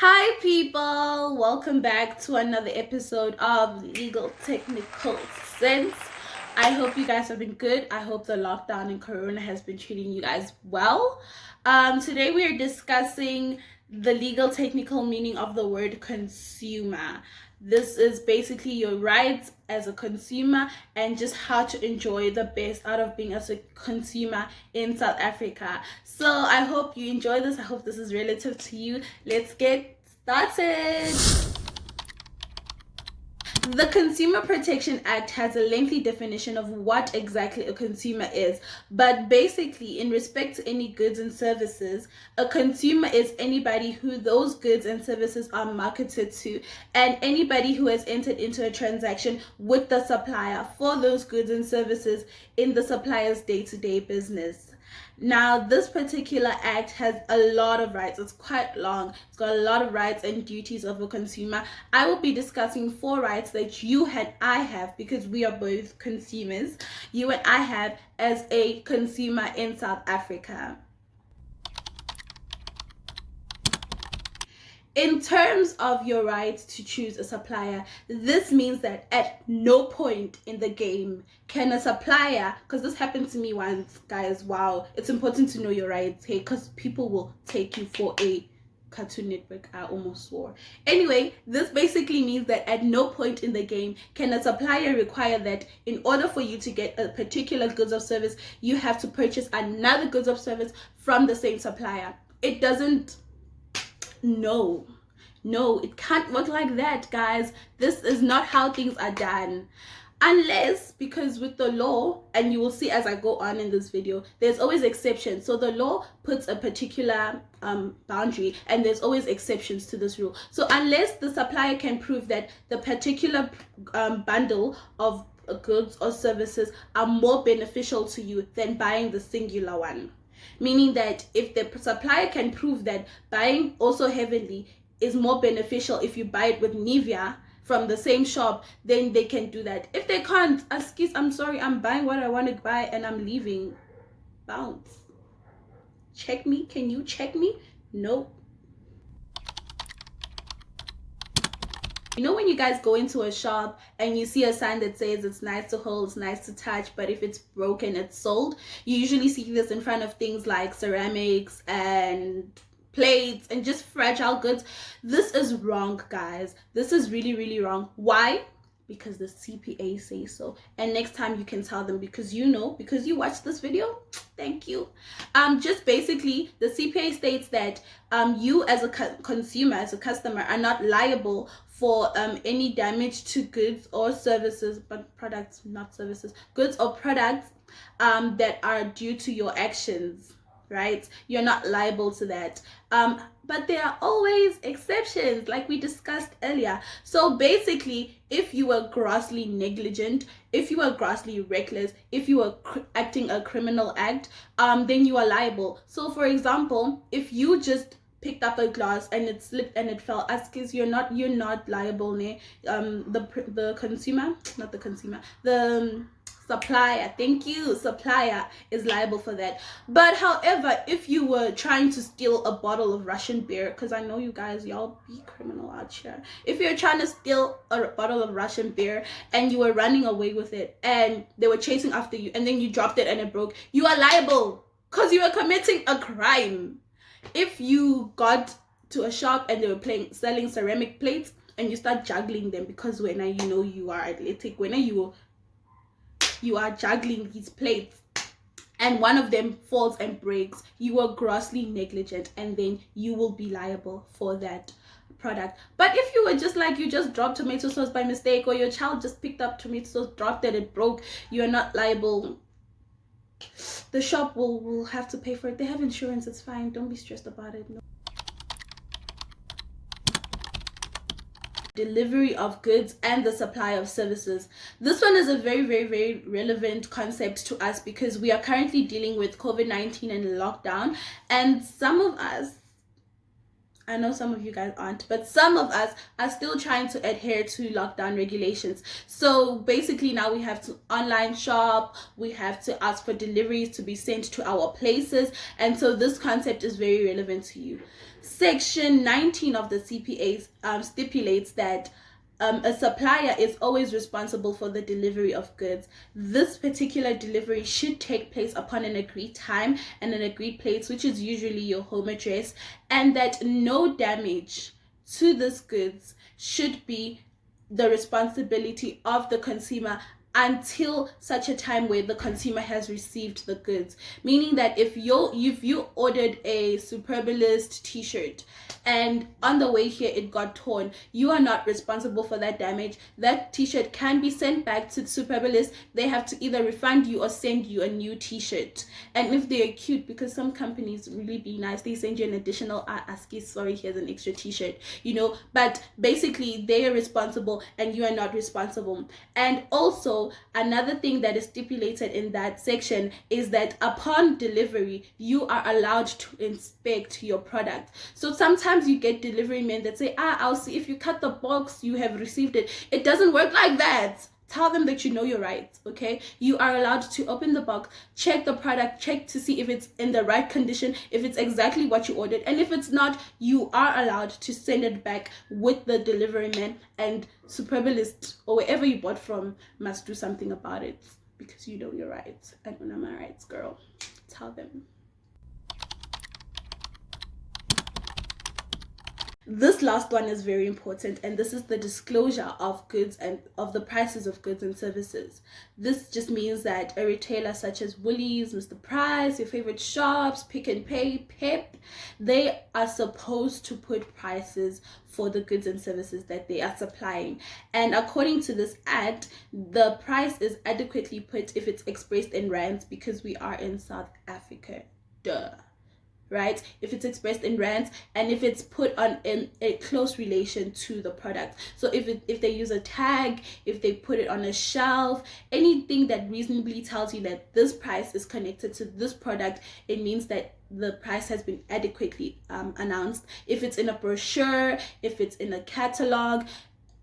Hi, people! Welcome back to another episode of Legal Technical Sense. I hope you guys have been good. I hope the lockdown and Corona has been treating you guys well. Today, we are discussing the legal technical meaning of the word consumer. This is basically your rights as a consumer and just how to enjoy the best out of being as a consumer in South Africa. So I hope you enjoy this. I hope this is relative to you. Let's get started. The Consumer Protection Act has a lengthy definition of what exactly a consumer is, but basically, in respect to any goods and services, a consumer is anybody who those goods and services are marketed to, and anybody who has entered into a transaction with the supplier for those goods and services in the supplier's day-to-day business. Now, this particular act has a lot of rights. It's quite long. It's got a lot of rights and duties of a consumer. I will be discussing 4 rights that you and I have because we are both consumers. You and I have as a consumer in South Africa. In terms of your right to choose a supplier, this means that at no point in the game can a supplier, because this happened to me once, guys, wow, it's important to know your rights, hey, because people will take you for a Cartoon Network, I almost swore. Anyway, this basically means that at no point in the game can a supplier require that in order for you to get a particular goods or service, you have to purchase another goods or service from the same supplier. It doesn't. No, it can't work like that, guys. This is not how things are done. Unless, because with the law, and you will see as I go on in this video, there's always exceptions. So the law puts a particular boundary, and there's always exceptions to this rule. So unless the supplier can prove that the particular bundle of goods or services are more beneficial to you than buying the singular one. Meaning that if the supplier can prove that buying Also Heavenly is more beneficial if you buy it with Nivea from the same shop, then they can do that. If they can't, excuse, I'm sorry, I'm buying what I want to buy and I'm leaving. Bounce. Check me. Can you check me? Nope. You know when you guys go into a shop and you see a sign that says it's nice to hold, it's nice to touch, but if it's broken, it's sold? You usually see this in front of things like ceramics and plates and just fragile goods. This is wrong, guys. This is really, really wrong. Why? Because the CPA says so. And next time you can tell them because you know, because you watched this video. Thank you. Just basically, the CPA states that you as a consumer, as a customer, are not liable for any damage to goods or services, but products, not services, goods or products that are due to your actions, right? You're not liable to that. But there are always exceptions, like we discussed earlier. So basically, if you were grossly negligent, if you were grossly reckless, if you were acting a criminal act, then you are liable. So for example, if you just picked up a glass and it slipped and it fell, Askis, you're not liable, ne? The consumer, not the consumer, the supplier, thank you, supplier is liable for that. But however, if you were trying to steal a bottle of Russian beer, because I know you guys, y'all be criminal out here. If you're trying to steal a bottle of Russian beer and you were running away with it and they were chasing after you and then you dropped it and it broke, you are liable because you are committing a crime. If you got to a shop and they were selling ceramic plates and you start juggling them, because when you know you are athletic, when you are juggling these plates and one of them falls and breaks, you are grossly negligent and then you will be liable for that product. But if you were just like, you just dropped tomato sauce by mistake, or your child just picked up tomato sauce, dropped it, it broke, you're not liable. The shop will have to pay for it. They have insurance, it's fine, don't be stressed about it. No. Delivery of goods and the supply of services. This one is a very, very, very relevant concept to us because we are currently dealing with COVID-19 and lockdown, and some of us, I know some of you guys aren't, but some of us are still trying to adhere to lockdown regulations. So basically now we have to online shop, we have to ask for deliveries to be sent to our places, and so this concept is very relevant to you. Section 19 of the CPA stipulates that a supplier is always responsible for the delivery of goods. This particular delivery should take place upon an agreed time and an agreed place, which is usually your home address, and that no damage to this goods should be the responsibility of the consumer until such a time where the consumer has received the goods. Meaning that if you ordered a Superbalist t-shirt and on the way here it got torn, you are not responsible for that damage. That t-shirt can be sent back to Superbalist. They have to either refund you or send you a new t-shirt. And if they're cute, because some companies really be nice, they send you an additional ASCII, sorry, here's an extra t-shirt, but basically they are responsible and you are not responsible. And also another thing that is stipulated in that section is that upon delivery you are allowed to inspect your product. So sometimes you get delivery men that say, I'll see if you cut the box, you have received it. It doesn't work like that. Tell them that you know your rights, okay? You are allowed to open the box, check the product, check to see if it's in the right condition, if it's exactly what you ordered. And if it's not, you are allowed to send it back with the delivery man, and Superbalist or wherever you bought from must do something about it, because you know your rights. I don't know my rights, girl. Tell them. This last one is very important, and this is the disclosure of goods and of the prices of goods and services. This just means that a retailer such as Woolies, Mr. Price, your favorite shops, Pick and Pay, Pep, they are supposed to put prices for the goods and services that they are supplying. And according to this act, the price is adequately put if it's expressed in rands, because we are in South Africa. Duh. Right? If it's expressed in rands, and if it's put on in a close relation to the product. So if they use a tag, if they put it on a shelf, anything that reasonably tells you that this price is connected to this product, it means that the price has been adequately announced. If it's in a brochure, if it's in a catalog,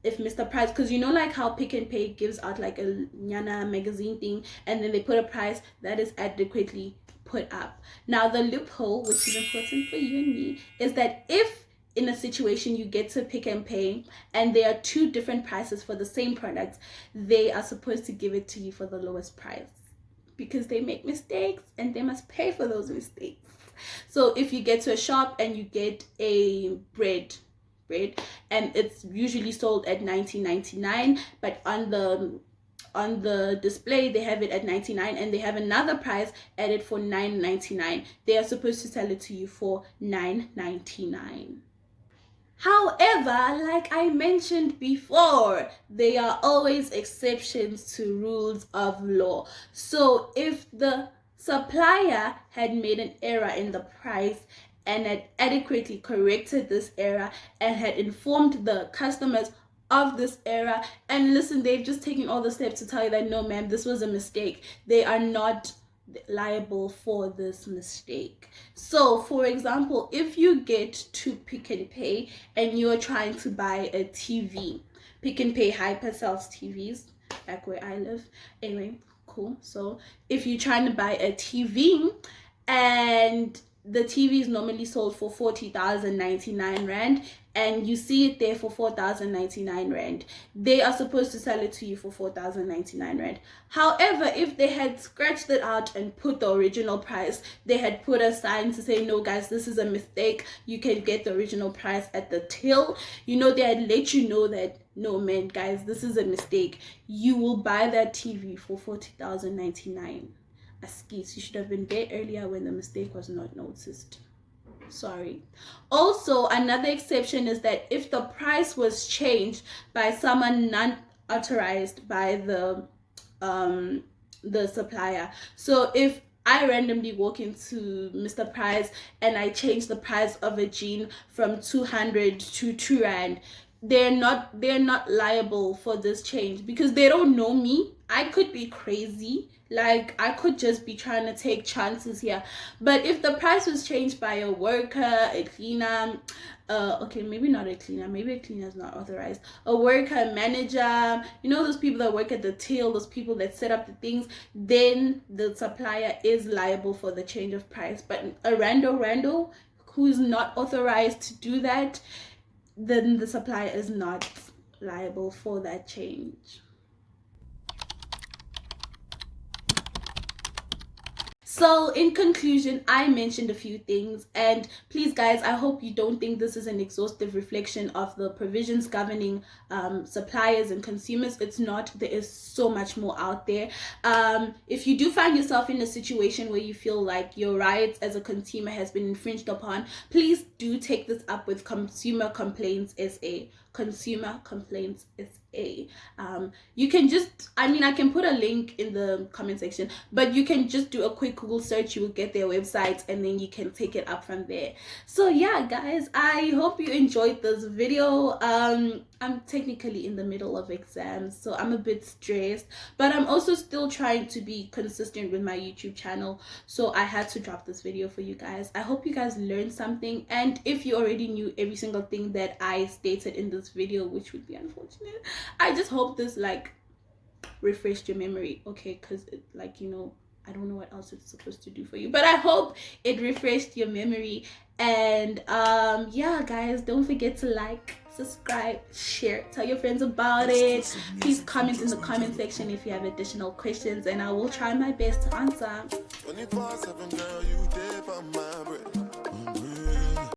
if Mr. Price, because like how Pick and Pay gives out like a Nyana magazine thing, and then they put a price that is adequately put up. Now the loophole, which is important for you and me, is that if in a situation you get to Pick and Pay and there are two different prices for the same product, they are supposed to give it to you for the lowest price, because they make mistakes and they must pay for those mistakes. So if you get to a shop and you get a bread and it's usually sold at $19.99, but on the display they have it at $99 and they have another price added for $9.99, they are supposed to sell it to you for $9.99. However, like I mentioned before, there are always exceptions to rules of law. So if the supplier had made an error in the price and had adequately corrected this error and had informed the customers of this error, and listen, they've just taken all the steps to tell you that no ma'am, this was a mistake, they are not liable for this mistake. So for example, if you get to Pick and Pay and you're trying to buy a TV, Pick and Pay hyper sells TVs back where I live. Anyway, cool. So if you're trying to buy a TV and the TV is normally sold for 40,099 rand and you see it there for 4,099 rand, they are supposed to sell it to you for 4,099 rand. However, if they had scratched it out and put the original price, they had put a sign to say, no guys, this is a mistake, you can get the original price at the till, they had let you know that no man guys, this is a mistake, you will buy that TV for 40,099. Askis, you should have been there earlier when the mistake was not noticed. Sorry. Also, another exception is that if the price was changed by someone not authorized by the supplier. So if I randomly walk into Mr. Price and I change the price of a jean from 200 to 2 rand, they're not liable for this change because they don't know me. I could be crazy, like I could just be trying to take chances here. But if the price was changed by a worker, a cleaner, okay, maybe not a cleaner, maybe a cleaner is not authorized, a worker, a manager, those people that work at the till, those people that set up the things, then the supplier is liable for the change of price. But a rando who's not authorized to do that, then the supplier is not liable for that change. So in conclusion, I mentioned a few things, and please guys, I hope you don't think this is an exhaustive reflection of the provisions governing suppliers and consumers. It's not. There is so much more out there. If you do find yourself in a situation where you feel like your rights as a consumer has been infringed upon, please do take this up with Consumer Complaints SA. Consumer Complaints SA. You can just, I can put a link in the comment section, but you can just do a quick Google search. You will get their website, and then you can take it up from there. So yeah guys, I hope you enjoyed this video. I'm technically in the middle of exams, so I'm a bit stressed, but I'm also still trying to be consistent with my YouTube channel, so I had to drop this video for you guys. I hope you guys learned something, and if you already knew every single thing that I stated in this video, which would be unfortunate, I just hope this like refreshed your memory, okay? Because I don't know what else it's supposed to do for you, but I hope it refreshed your memory. And yeah guys, don't forget to like, subscribe, share, tell your friends about it. Please comment in the comment section if you have additional questions, and I will try my best to answer. 24/7, girl, you dip on my bread.